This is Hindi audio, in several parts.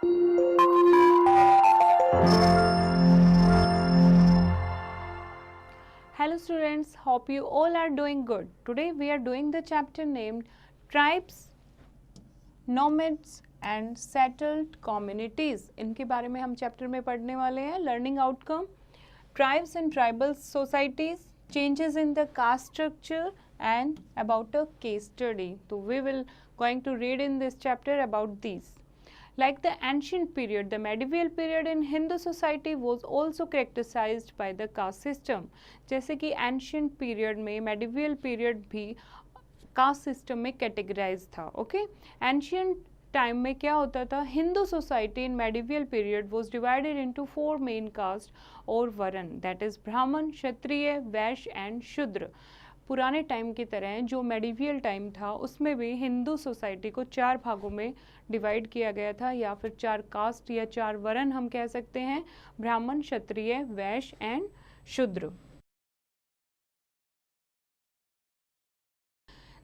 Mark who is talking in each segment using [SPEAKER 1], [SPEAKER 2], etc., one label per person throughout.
[SPEAKER 1] Hello students, hope you all are doing good. Today we are doing the chapter named Tribes, Nomads and Settled Communities. इनके बारे में हम चैप्टर में पढ़ने वाले हैं. Learning outcome, tribes and tribal societies, changes in the caste structure and about a case study. So we will going to read in this chapter about these. Like the ancient period, the medieval period in Hindu society was also characterized by the caste system. जैसे कि ancient period में medieval period भी caste system में categorized था. Okay? Ancient टाइम में क्या होता था, Hindu society in medieval period was divided into 4 main caste और वर्ण, दैट इज ब्राह्मण, क्षत्रिय, वैश्य एंड शूद्र. पुराने टाइम की तरह जो मेडिवियल टाइम था उसमें भी हिंदू सोसाइटी को 4 भागों में डिवाइड किया गया था, या फिर 4 कास्ट या 4 वर्ण हम कह सकते हैं, ब्राह्मण, क्षत्रिय, वैश्य एंड शूद्र.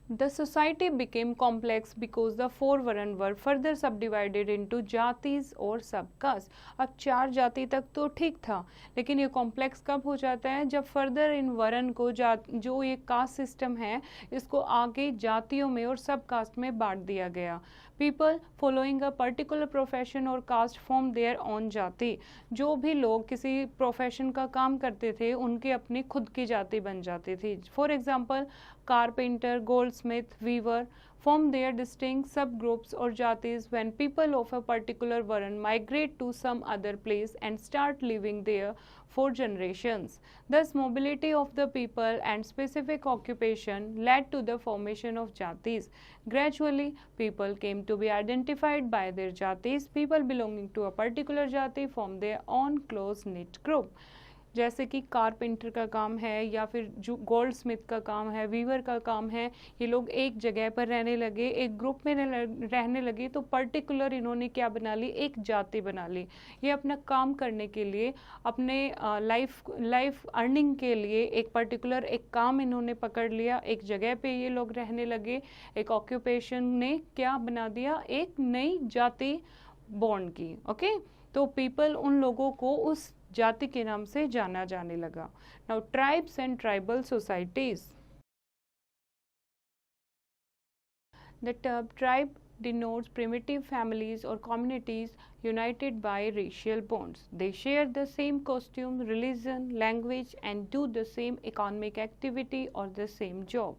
[SPEAKER 1] The society became complex because the 4 Varan were further subdivided into जातिज और सबकास्ट. अब 4 जाति तक तो ठीक था, लेकिन ये कॉम्प्लेक्स कब हो जाता है, जब फर्दर इन वरन को जो ये कास्ट सिस्टम है इसको आगे जातियों में और सब कास्ट में बांट दिया गया. People following a particular profession और कास्ट फॉर्म देयर ओन जाति. जो भी लोग किसी प्रोफेशन का काम करते थे उनकी अपनी खुद की जाति बन जाती थी. For example carpenter, goldsmith, weaver form their distinct subgroups or jatis when people of a particular varan migrate to some other place and start living there for generations. Thus, mobility of the people and specific occupation led to the formation of jatis. Gradually, people came to be identified by their jatis. People belonging to a particular jati form their own close-knit group. जैसे कि कारपेंटर का काम है, या फिर जो गोल्ड स्मिथ का काम है, वीवर का काम है, ये लोग एक जगह पर रहने लगे, एक ग्रुप में रहने लगे, तो पर्टिकुलर इन्होंने क्या बना ली, एक जाति बना ली. ये अपना काम करने के लिए, अपने लाइफ अर्निंग के लिए एक पर्टिकुलर एक काम इन्होंने पकड़ लिया, एक जगह पे ये लोग रहने लगे, एक ऑक्यूपेशन ने क्या बना दिया, एक नई जाति बॉर्न की. ओके, तो पीपल उन लोगों को उस जाति के नाम से जाना जाने लगा. Now tribes and tribal societies. The term tribe denotes primitive families or communities united by racial bonds. They share the same costume, religion, language and do the same economic activity or the same job.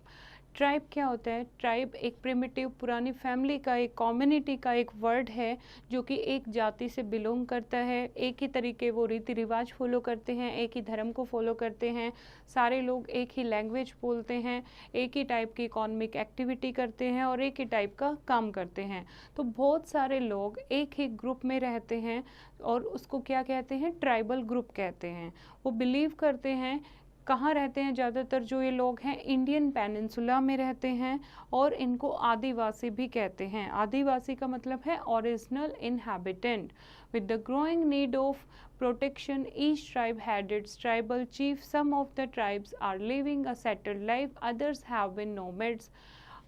[SPEAKER 1] Tribe क्या होता है, ट्राइब एक प्रिमिटिव पुरानी फैमिली का, एक कम्युनिटी का एक वर्ड है जो कि एक जाति से बिलोंग करता है. एक ही तरीके वो रीति रिवाज फॉलो करते हैं, एक ही धर्म को फॉलो करते हैं, सारे लोग एक ही लैंग्वेज बोलते हैं, एक ही टाइप की इकोनॉमिक एक्टिविटी करते हैं और एक ही टाइप का काम करते हैं. तो बहुत सारे लोग एक ही ग्रुप में रहते हैं और उसको क्या कहते हैं, ट्राइबल ग्रुप कहते हैं. वो बिलीव करते हैं, कहाँ रहते हैं ज़्यादातर जो ये लोग हैं, इंडियन पेनिनसुला में रहते हैं, और इनको आदिवासी भी कहते हैं. आदिवासी का मतलब है original inhabitant. With the growing need of protection each tribe had its tribal chief. Some of the tribes are living a settled life, others have been nomads.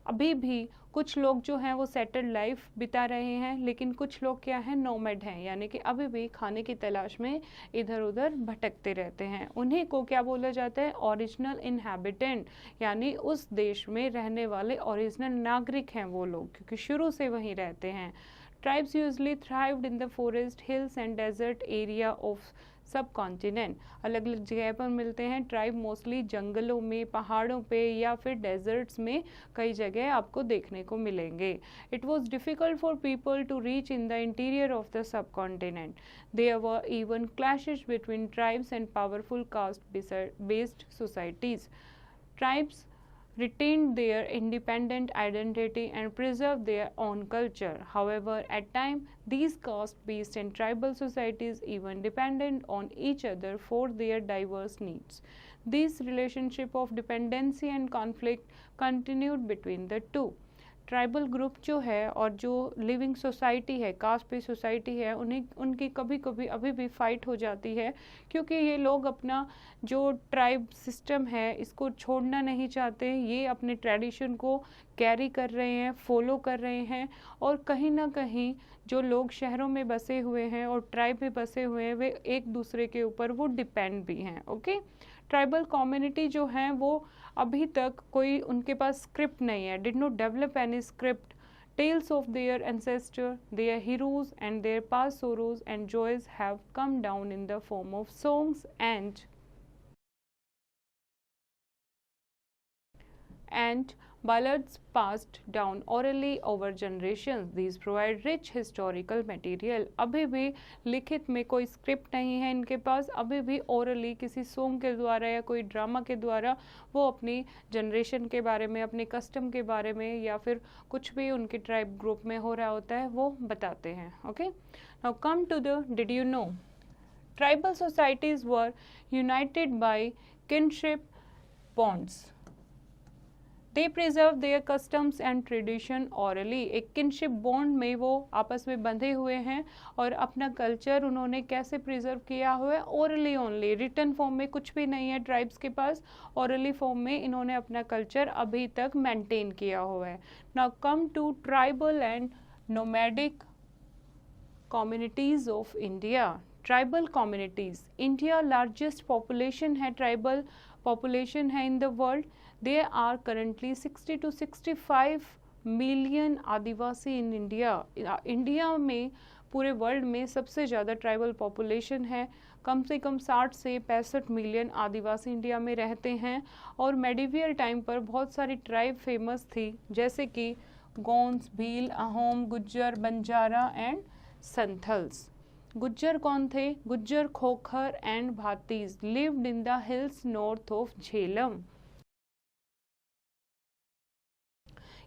[SPEAKER 1] अभी भी कुछ लोग जो हैं वो सेटल्ड लाइफ बिता रहे हैं, लेकिन कुछ लोग क्या हैं, नोमैड हैं, यानी कि अभी भी खाने की तलाश में इधर उधर भटकते रहते हैं. उन्हीं को क्या बोला जाता है, ओरिजिनल इनहैबिटेंट, यानी उस देश में रहने वाले ओरिजिनल नागरिक हैं वो लोग, क्योंकि शुरू से वहीं रहते हैं. Tribes usually thrived in the forest, hills and desert area of subcontinent. अलग अलग जगह पर मिलते हैं. ट्राइब मोस्टली जंगलों में, पहाड़ों पे या फिर डेजर्ट्स में कई जगह आपको देखने को मिलेंगे. It was difficult for people to reach in the interior of the subcontinent. There were even clashes between tribes and powerful caste based societies. Tribes retained their independent identity and preserved their own culture. However, at times, these caste-based and tribal societies even depended on each other for their diverse needs. This relationship of dependency and conflict continued between the two. Tribal group जो है और जो लिविंग सोसाइटी है, कास्ट बेस्ड सोसाइटी है, उनकी कभी कभी अभी भी फाइट हो जाती है, क्योंकि ये लोग अपना जो ट्राइब सिस्टम है इसको छोड़ना नहीं चाहते। ये अपने ट्रेडिशन को कैरी कर रहे हैं, फॉलो कर रहे हैं, और कहीं ना कहीं जो लोग शहरों में बसे हुए हैं और ट्राइब में बसे हुए हैं, वे एक दूसरे के ऊपर वो डिपेंड भी हैं। ओके, ट्राइबल कम्युनिटी जो हैं वो अभी तक कोई उनके पास स्क्रिप्ट नहीं है, did not develop any script. Tales of their ancestor, their heroes and their past sorrows and joys have come down in the form of songs and ballads passed down orally over generations. These provide rich historical material. अभी भी लिखित में कोई स्क्रिप्ट नहीं है इनके पास, अभी भी ओरली किसी सॉन्ग के द्वारा या कोई ड्रामा के द्वारा वो अपनी जनरेशन के बारे में, अपने कस्टम के बारे में, या फिर कुछ भी उनके ट्राइब ग्रुप में हो रहा होता है वो बताते हैं। Okay, now come to the did you know. Tribal societies were united by kinship bonds. They preserve their customs and tradition orally. एक किनशिप बॉन्ड में वो आपस में बंधे हुए हैं और अपना कल्चर उन्होंने कैसे प्रिजर्व किया हुआ है, ओरली ओनली। रिटन फॉर्म में कुछ भी नहीं है ट्राइब्स के पास, ओरली फॉर्म में इन्होंने अपना कल्चर अभी तक मेंटेन किया हुआ है। Now come to tribal and nomadic communities of India. Tribal communities, India largest population है, ट्राइबल पॉपुलेशन है in the world. There are currently 60 to 65 million Adivasi in India. India में पूरे वर्ल्ड में सबसे ज़्यादा ट्राइबल पॉपुलेशन है, कम से कम 60 से 65 मिलियन आदिवासी इंडिया में रहते हैं। और मेडिवियल टाइम पर बहुत सारी ट्राइब फेमस थी, जैसे कि गोंड्स, भील, अहोम, गुज्जर, बंजारा एंड संथल्स। गुज्जर कौन थे? Gujjar, Khokhar and Bhatis lived in the hills north of Jhelum.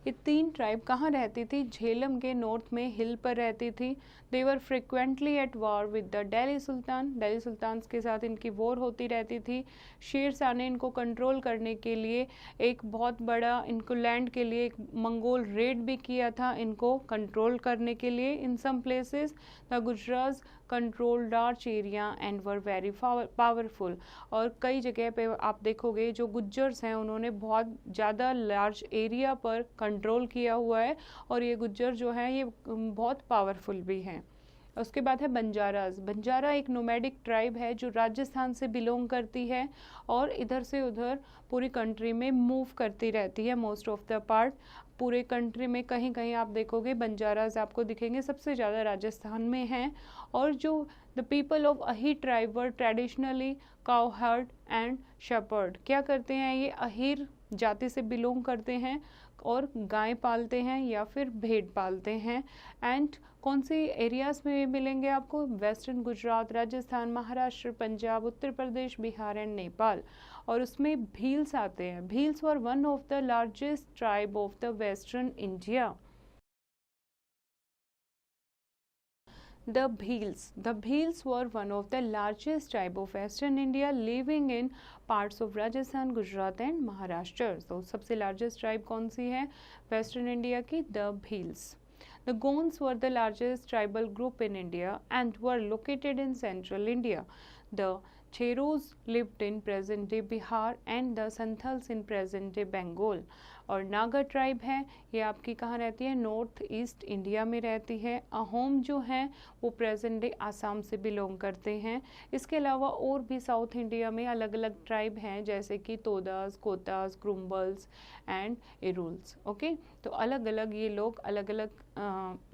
[SPEAKER 1] ये तीन ट्राइब कहाँ रहती थी? झेलम के नॉर्थ में हिल पर रहती थी। They were frequently at war with the Delhi sultan. Delhi सुल्तान के साथ इनकी वॉर होती रहती थी। शेर शाह ने इनको कंट्रोल करने के लिए एक बहुत बड़ा, इनको लैंड के लिए एक मंगोल रेड भी किया था, इनको कंट्रोल करने के लिए। In some places the Gujjars control large area and were very powerful. और कई जगह पे आप देखोगे जो गुज्जर्स हैं उन्होंने बहुत ज़्यादा लार्ज एरिया पर कंट्रोल किया हुआ है, और ये गुज्जर जो हैं ये बहुत पावरफुल भी हैं। उसके बाद है बंजाराज। बंजारा एक नोमैडिक ट्राइब है जो राजस्थान से बिलोंग करती है और इधर से उधर पूरी कंट्री में मूव करती रहती है, मोस्ट ऑफ द पार्ट। पूरे कंट्री में कहीं कहीं आप देखोगे बंजाराज आपको दिखेंगे, सबसे ज़्यादा राजस्थान में हैं। और जो the people of Ahir tribe were traditionally cowherd and shepherd. क्या करते हैं ये? अहीर जाति से बिलोंग करते हैं और गाय पालते हैं या फिर भेड़ पालते हैं। एंड कौन सी एरियाज में मिलेंगे आपको? Western Gujarat, Rajasthan, Maharashtra, Punjab, Uttar Pradesh, Bihar and Nepal. और उसमें भील्स आते हैं। Bhils were one of the largest tribe of the western India. The Bhils were one of the largest tribe of Western India, living in parts of Rajasthan, Gujarat and Maharashtra. So सबसे largest tribe कौन सी है Western India की? The Bhils. The Gonds were the largest tribal group in India and were located in central India. The Cheros lived in present-day Bihar and the Santhals in present-day Bengal. और नागा ट्राइब है, ये आपकी कहाँ रहती है? नॉर्थ ईस्ट इंडिया में रहती है। अहोम जो हैं वो प्रेजेंट डे आसाम से बिलोंग करते हैं। इसके अलावा और भी साउथ इंडिया में अलग अलग ट्राइब हैं, जैसे कि तोदास, कोतास, ग्रुम्बल्स एंड इरुल्स। ओके, तो अलग अलग ये लोग अलग अलग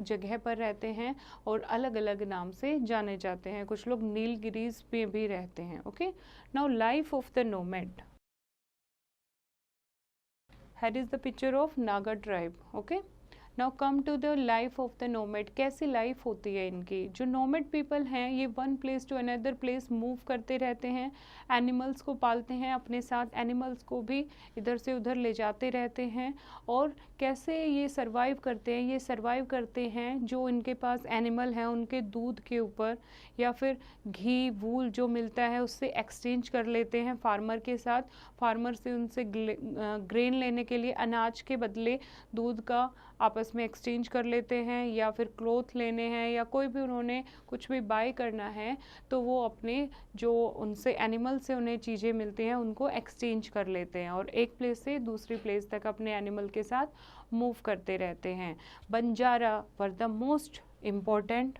[SPEAKER 1] जगह पर रहते हैं और अलग अलग नाम से जाने जाते हैं। कुछ लोग नीलगिरीज में भी रहते हैं। Okay, now life of the nomad. Here is the picture of Naga tribe. Okay. Now come to the life of the nomad. कैसी लाइफ होती है इनकी? जो नोमैड पीपल हैं ये one place to another place move करते रहते हैं, एनिमल्स को पालते हैं अपने साथ, एनिमल्स को भी इधर से उधर ले जाते रहते हैं। और कैसे ये सर्वाइव करते हैं? ये सर्वाइव करते हैं जो इनके पास एनिमल हैं उनके दूध के ऊपर, या फिर घी, वूल जो मिलता है उससे एक्सचेंज कर लेते हैं फार्मर के साथ। फार्मर से उनसे ग्रेन लेने के लिए, अनाज के बदले दूध का आपस में एक्सचेंज कर लेते हैं, या फिर क्लोथ लेने हैं या कोई भी उन्होंने कुछ भी बाय करना है तो वो अपने जो उनसे एनिमल से उन्हें चीज़ें मिलती हैं उनको एक्सचेंज कर लेते हैं और एक प्लेस से दूसरी प्लेस तक अपने एनिमल के साथ मूव करते रहते हैं। Banjara were the most important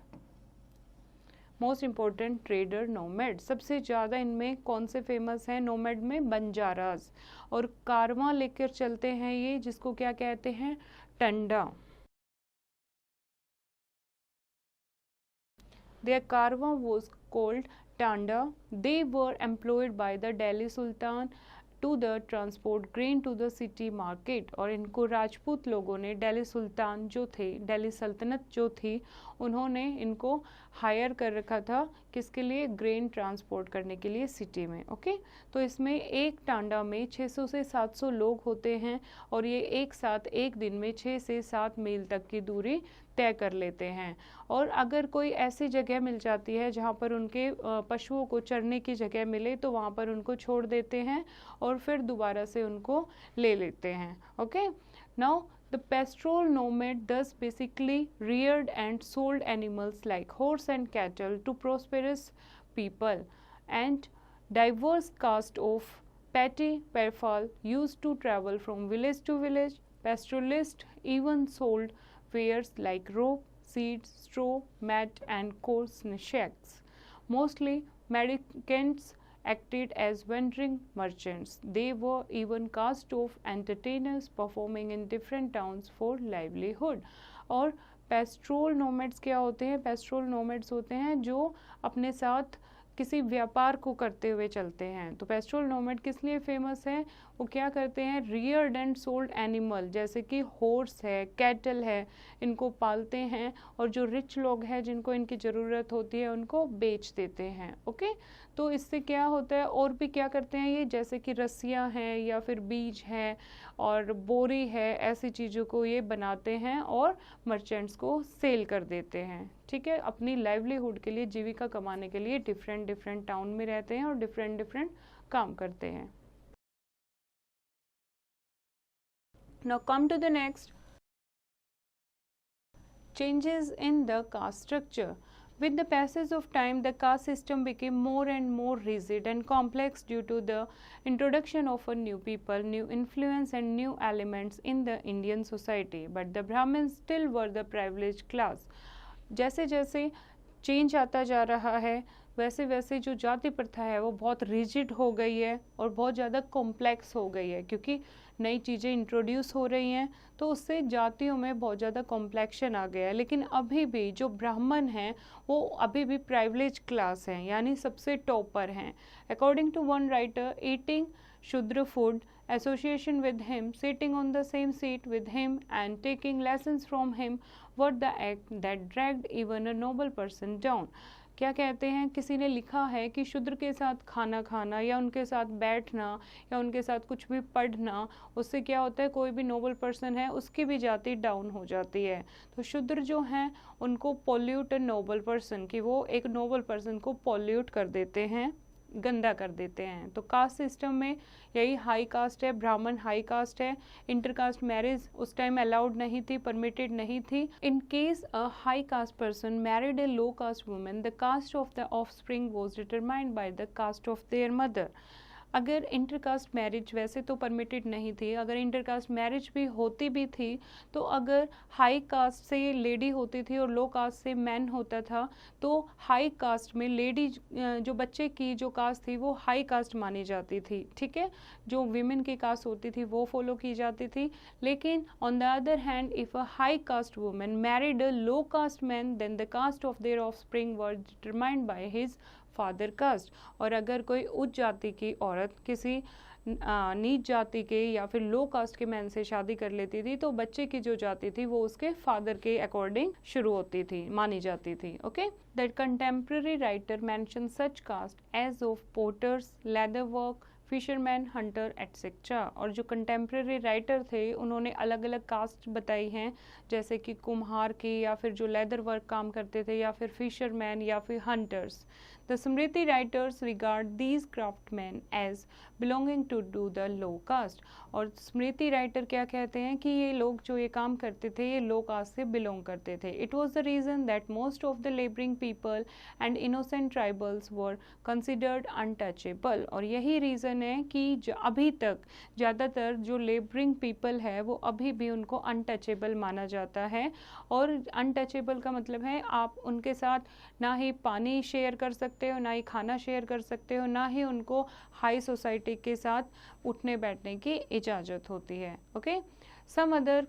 [SPEAKER 1] trader nomad. सबसे ज़्यादा इनमें कौन से फेमस हैं नोमैड में? बंजारास। और कारवां लेकर चलते हैं ये, जिसको क्या कहते हैं? Tanda. Their caravan was called Tanda. They were employed by the Delhi Sultan to the transport grain to the city market। और इनको राजपूत लोगों ने, दिल्ली सुल्तान जो थे, दिल्ली सल्तनत जो थी, उन्होंने इनको हायर कर रखा था किसके लिए? ग्रेन ट्रांसपोर्ट करने के लिए सिटी में। ओके, तो इसमें एक टांडा में 600 से 700 लोग होते हैं और ये एक साथ एक दिन में 6 से 7 मील तक की दूरी तय कर लेते हैं। और अगर कोई ऐसी जगह मिल जाती है जहाँ पर उनके पशुओं को चरने की जगह मिले तो वहाँ पर उनको छोड़ देते हैं और फिर दोबारा से उनको ले लेते हैं। Okay, now the pastoral nomad thus basically reared and sold animals like horse and cattle to prosperous people, and diverse caste of petty parfal used to travel from village to village. Pastoralists even sold wares like rope, seeds, straw, mat and coarse shacks. Mostly mendicants acted as wandering merchants. They were even caste of entertainers performing in different towns for livelihood. और पेस्ट्रोल नोमैड्स क्या होते हैं? पेस्ट्रोल नोमैड्स होते हैं जो अपने साथ किसी व्यापार को करते हुए चलते हैं। तो पेस्ट्रोल नोमैड किस लिए फेमस है? वो क्या करते हैं? रियर्ड एंड सोल्ड एनिमल, जैसे कि हॉर्स है, कैटल है, इनको पालते हैं और जो रिच लोग हैं जिनको इनकी ज़रूरत होती है उनको बेच देते हैं। ओके, तो इससे क्या होता है? और भी क्या करते हैं ये, जैसे कि रस्सियाँ हैं या फिर बीज है और बोरी है, ऐसी चीज़ों को ये बनाते हैं और मर्चेंट्स को सेल कर देते हैं। ठीक है, अपनी लाइवलीहुड के लिए, जीविका कमाने के लिए डिफरेंट टाउन में रहते हैं और डिफरेंट काम करते हैं। Now come to the next, changes in the caste structure. With the passage of time, the caste system became more and more rigid and complex due to the introduction of a new people, new influence and new elements in the Indian society. But the Brahmins still were the privileged class. जैसे जैसे चेंज आता जा रहा है वैसे वैसे जो जाति प्रथा है वो बहुत रिजिड हो गई है और बहुत ज़्यादा कॉम्प्लेक्स हो गई है, क्योंकि नई चीज़ें इंट्रोड्यूस हो रही हैं तो उससे जातियों में बहुत ज़्यादा कॉम्प्लेक्शन आ गया है। लेकिन अभी भी जो ब्राह्मण हैं वो अभी भी प्राइविलेज क्लास हैं, यानी सबसे टॉपर हैं। According to one writer, eating Shudra food, association with him, sitting on the same seat with him and taking lessons from him were the act that dragged even a noble person down. क्या कहते हैं? किसी ने लिखा है कि शूद्र के साथ खाना खाना या उनके साथ बैठना या उनके साथ कुछ भी पढ़ना, उससे क्या होता है? कोई भी नोबल पर्सन है उसकी भी जाति डाउन हो जाती है। तो शूद्र जो हैं उनको पॉल्यूट नोबल पर्सन, कि वो एक नोबल पर्सन को पॉल्यूट कर देते हैं, गंदा कर देते हैं। तो कास्ट सिस्टम में यही हाई कास्ट है, ब्राह्मण हाई कास्ट है। इंटरकास्ट मैरिज उस टाइम अलाउड नहीं थी, परमिटेड नहीं थी। In case a high caste person married a low caste women, the caste of the offspring was determined by the caste of their mother. अगर इंटरकास्ट मैरिज वैसे तो परमिटेड नहीं थी, अगर इंटरकास्ट मैरिज भी होती भी थी तो अगर हाई कास्ट से लेडी होती थी और लो कास्ट से मैन होता था तो हाई कास्ट में लेडी जो बच्चे की जो कास्ट थी वो हाई कास्ट मानी जाती थी। ठीक है, जो वीमेन की कास्ट होती थी वो फॉलो की जाती थी। लेकिन on the other hand, if a high caste women married a low caste man, then the caste of their offspring were determined by his father caste. और अगर कोई उच्च जाति की औरत किसी नीच जाति के या फिर लो कास्ट के मैन से शादी कर लेती थी तो बच्चे की जो जाति थी वो उसके फादर के अकॉर्डिंग शुरू होती थी, मानी जाती थी। Okay, that contemporary writer mention such caste as of porters, leather work, fisherman, hunter etcetera. और जो कंटेम्प्रेरी राइटर थे उन्होंने अलग अलग कास्ट बताई हैं, जैसे कि कुम्हार की, या फिर जो लेदर वर्क काम करते थे, या फिर फिशरमैन, या फिर hunters. The smriti writers regard these craftman as belonging to the low caste. और स्मृति राइटर क्या कहते हैं कि ये लोग जो ये काम करते थे ये लो कास्ट से बिलोंग करते थे। It was the reason that most of the labouring people and innocent tribals were considered untouchable. और यही रीज़न है कि अभी तक ज़्यादातर जो लेबरिंग पीपल है वो अभी भी उनको अनटचेबल माना जाता है। और अनटचेबल का मतलब है आप उनके साथ ना ही पानी शेयर कर सकते हो, ना ही खाना शेयर कर सकते हो, ना ही उनको हाई सोसाइटी के साथ उठने बैठने की इजाज़त होती है। Okay, some other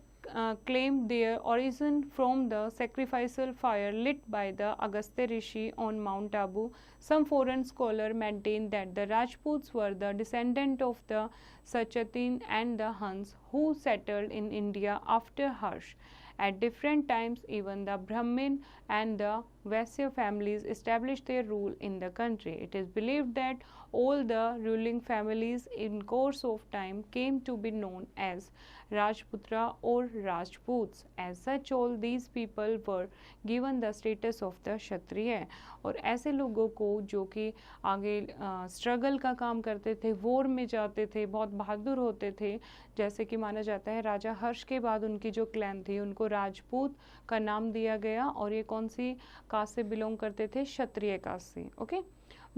[SPEAKER 1] claim their origin from the sacrificial fire lit by the Agastya Rishi on Mount Abu. Some foreign scholars maintain that the Rajputs were the descendant of the Sachatin and the Huns who settled in India after Harsh. At different times, even the Brahmin and the Vaisya families established their rule in the country. It is believed that all the ruling families in course of time came to be known as Rajputra or Rajputs. As such, all these people were given the status of the Kshatriya. और ऐसे लोगों को जो कि आगे स्ट्रगल का काम करते थे, वॉर में जाते थे, बहुत बहादुर होते थे, जैसे कि माना जाता है राजा हर्ष के बाद उनकी जो क्लैन थी उनको राजपूत का नाम दिया गया। और ये कौन सी कास्ट से बिलोंग करते थे? क्षत्रिय कास्ट से। Okay,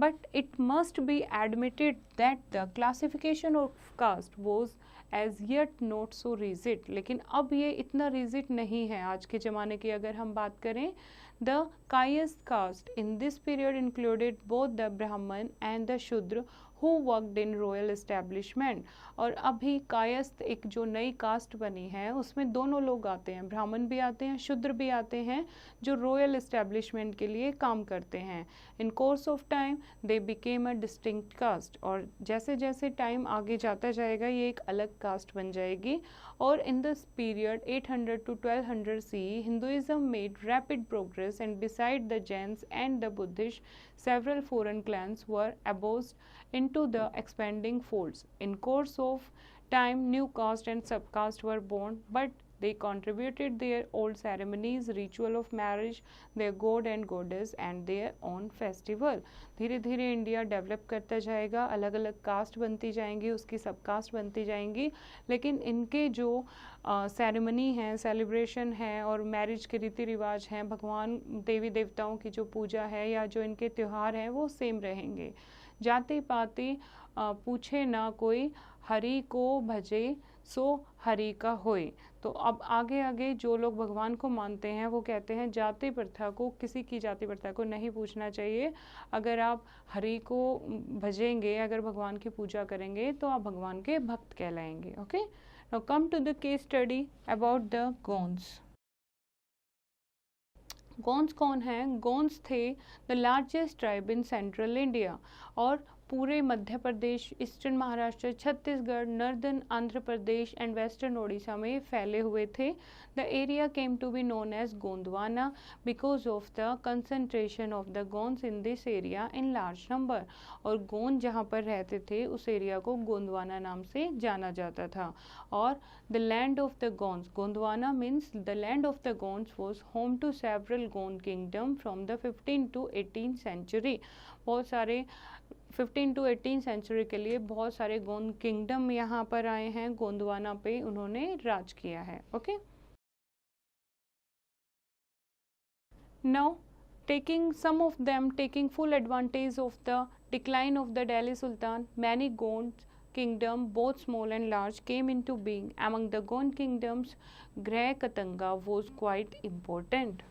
[SPEAKER 1] but it must be admitted that the classification of caste was as yet not so rigid. लेकिन अब ये इतना rigid नहीं है आज के ज़माने की अगर हम बात करें। The Kayast caste in this period included both the Brahman and the Shudra who worked in royal establishment. और अभी कायस्थ एक जो नई कास्ट बनी है उसमें दोनों लोग आते हैं, ब्राह्मण भी आते हैं, शूद्र भी आते हैं, जो रॉयल एस्टेब्लिशमेंट के लिए काम करते हैं। In course of time they became a distinct caste. और जैसे जैसे टाइम आगे जाता जाएगा ये एक अलग कास्ट बन जाएगी। और in this period 800 to 1200 CE Hinduism made rapid progress, and beside the Jains and the Buddhists, several foreign clans were abolished into the expanding folds. In course of time, new caste and subcaste were born, but they contributed their old ceremonies, ritual of marriage, their god and goddess, and their own festival. धीरे धीरे इंडिया डेवलप करता जाएगा, अलग अलग कास्ट बनती जाएंगी, उसकी सब कास्ट बनती जाएंगी, लेकिन इनके जो सेरेमनी है, सेलिब्रेशन है और मैरिज के रीति रिवाज हैं, भगवान देवी देवताओं की जो पूजा है या जो इनके त्यौहार हैं वो सेम रहेंगे। जाति पाति पूछे ना कोई, हरि को भजे सो हरि का होए। तो अब आगे आगे जो लोग भगवान को मानते हैं वो कहते हैं जाति प्रथा को, किसी की जाति प्रथा को नहीं पूछना चाहिए। अगर आप हरि को भजेंगे, अगर भगवान की पूजा करेंगे तो आप भगवान के भक्त कहलाएंगे। Okay, now come to the case study about the Gonds. Gonds कौन है? गोंड्स थे the largest tribe in central India, और पूरे Madhya Pradesh, eastern Maharashtra, Chhattisgarh, northern Andhra Pradesh and western Odisha में फैले हुए थे। The area came to be known as Gondwana because of the concentration of the Gonds in this area in large number. और गोंद जहाँ पर रहते थे उस एरिया को गोंदवाना नाम से जाना जाता था। और the land of the Gonds, Gondwana means the land of the Gonds was home to several Gond kingdom from the 15 to 18 century. बहुत सारे 15 to 18 सेंचुरी के लिए बहुत सारे गोंद किंगडम यहाँ पर आए हैं, गोंदवाना पे उन्होंने राज किया है। Okay, now taking some of them taking full advantage of the decline of the Delhi Sultan, many Gond kingdom, both small and large, came into being. Among the Gond kingdoms, Greh Katanga was quite important.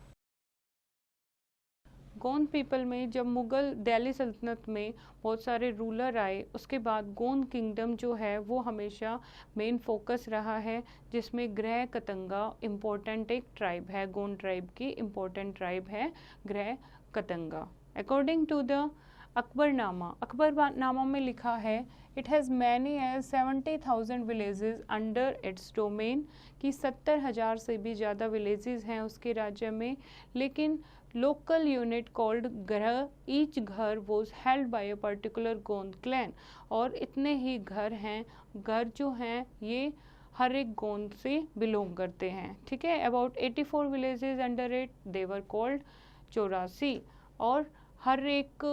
[SPEAKER 1] गोंद पीपल में जब मुग़ल दिल्ली सल्तनत में बहुत सारे रूलर आए, उसके बाद गोंद किंगडम जो है वो हमेशा मेन फोकस रहा है, जिसमें ग्रह कतंगा इम्पोर्टेंट एक ट्राइब है, गोंड ट्राइब की इम्पोर्टेंट ट्राइब है Garha Katanga. According to the Akbarnama, Akbarnama में लिखा है it has many as 70,000 villages under its domain, कि 70,000 से भी ज़्यादा विलेजेस हैं उसके राज्य में, लेकिन local unit called घर. Each घर was held by a particular गोंद clan. और इतने ही घर हैं, घर जो हैं ये हर एक गोंद से बिलोंग करते हैं. ठीक है. About 84 villages under it, they were called 84. और हर एक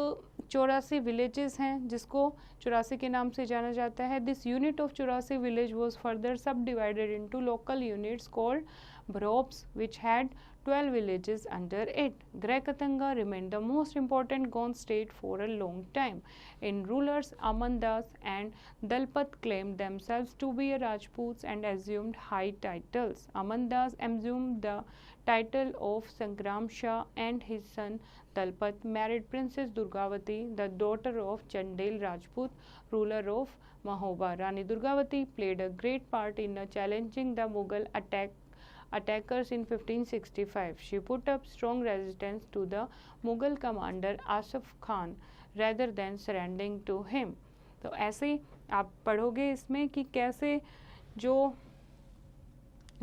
[SPEAKER 1] 84 विलेजेस हैं जिसको 84 के नाम से जाना जाता है. This unit of 84 village was further subdivided into local units called ब्रोब्स which had 12 villages under it. Grekatanga remained the most important Gond state for a long time. In rulers, Amandas and Dalpat claimed themselves to be Rajputs and assumed high titles. Amandas assumed the title of Sangram Shah and his son Dalpat married Princess Durgavati, the daughter of Chandel Rajput, ruler of Mahoba. Rani Durgavati played a great part in challenging the Mughal attackers in 1565. She put up strong resistance to the Mughal commander Asif Khan rather than surrendering to him. तो ऐसे आप पढ़ोगे इसमें कि कैसे जो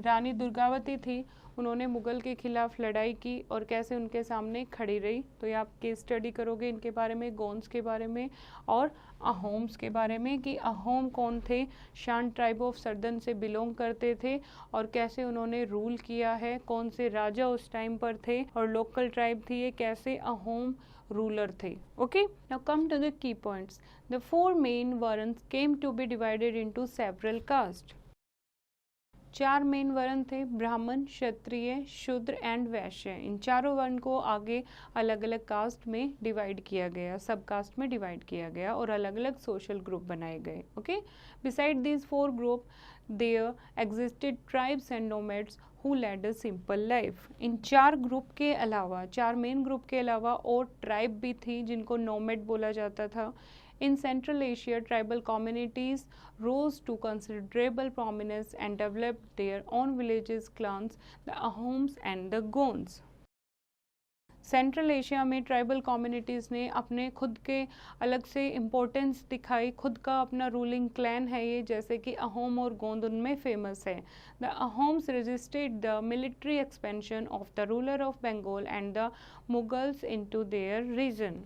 [SPEAKER 1] रानी दुर्गावती थी उन्होंने मुग़ल के खिलाफ लड़ाई की और कैसे उनके सामने खड़ी रही. तो ये आप केस स्टडी करोगे इनके बारे में, गोंड्स के बारे में और अहोम्स के बारे में कि अहोम कौन थे, शान ट्राइब ऑफ सर्दन से बिलोंग करते थे और कैसे उन्होंने रूल किया है, कौन से राजा उस टाइम पर थे और लोकल ट्राइब थी ये, कैसे अहोम रूलर थे. Okay, now come to the key points. The 4 main varnas came to be divided into several caste. 4 main varna थे, ब्राह्मण, क्षत्रिय, शूद्र एंड वैश्य. इन चारों वर्ण को आगे अलग अलग कास्ट में डिवाइड किया गया, सब कास्ट में डिवाइड किया गया और अलग अलग सोशल ग्रुप बनाए गए. Okay, beside these 4 group there existed tribes and nomads who led a simple life. इन 4 ग्रुप के अलावा, 4 मेन ग्रुप के अलावा और ट्राइब भी थी जिनको नोमैड बोला जाता था. In Central Asia, tribal communities rose to considerable prominence and developed their own villages, clans, the Ahoms and the Gonds. Central Asia में ट्राइबल कम्युनिटीज़ ने अपने खुद के अलग से इम्पोर्टेंस दिखाई, खुद का अपना रूलिंग क्लैन है ये, जैसे कि अहोम और गोंद उनमें फेमस है. The Ahoms resisted the military expansion of the ruler of Bengal and the Mughals into their region.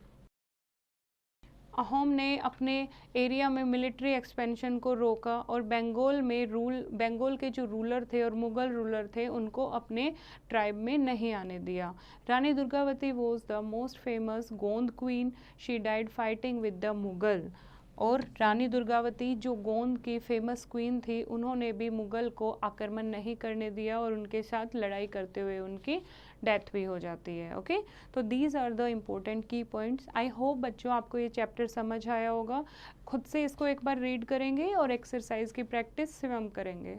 [SPEAKER 1] Ahom ने अपने एरिया में मिलिट्री एक्सपेंशन को रोका और बंगाल के जो रूलर थे और मुग़ल रूलर थे उनको अपने ट्राइब में नहीं आने दिया. Rani Durgavati was the most famous Gond queen. She died fighting with the Mughal. और रानी दुर्गावती जो गोंद की फेमस क्वीन थी उन्होंने भी मुग़ल को आक्रमण नहीं करने दिया और उनके साथ लड़ाई करते हुए उनकी डेथ भी हो जाती है. ओके, तो दीज आर द इम्पोर्टेंट की पॉइंट्स. आई होप बच्चों आपको ये चैप्टर समझ आया होगा. खुद से इसको एक बार रीड करेंगे और एक्सरसाइज की प्रैक्टिस स्वयं करेंगे.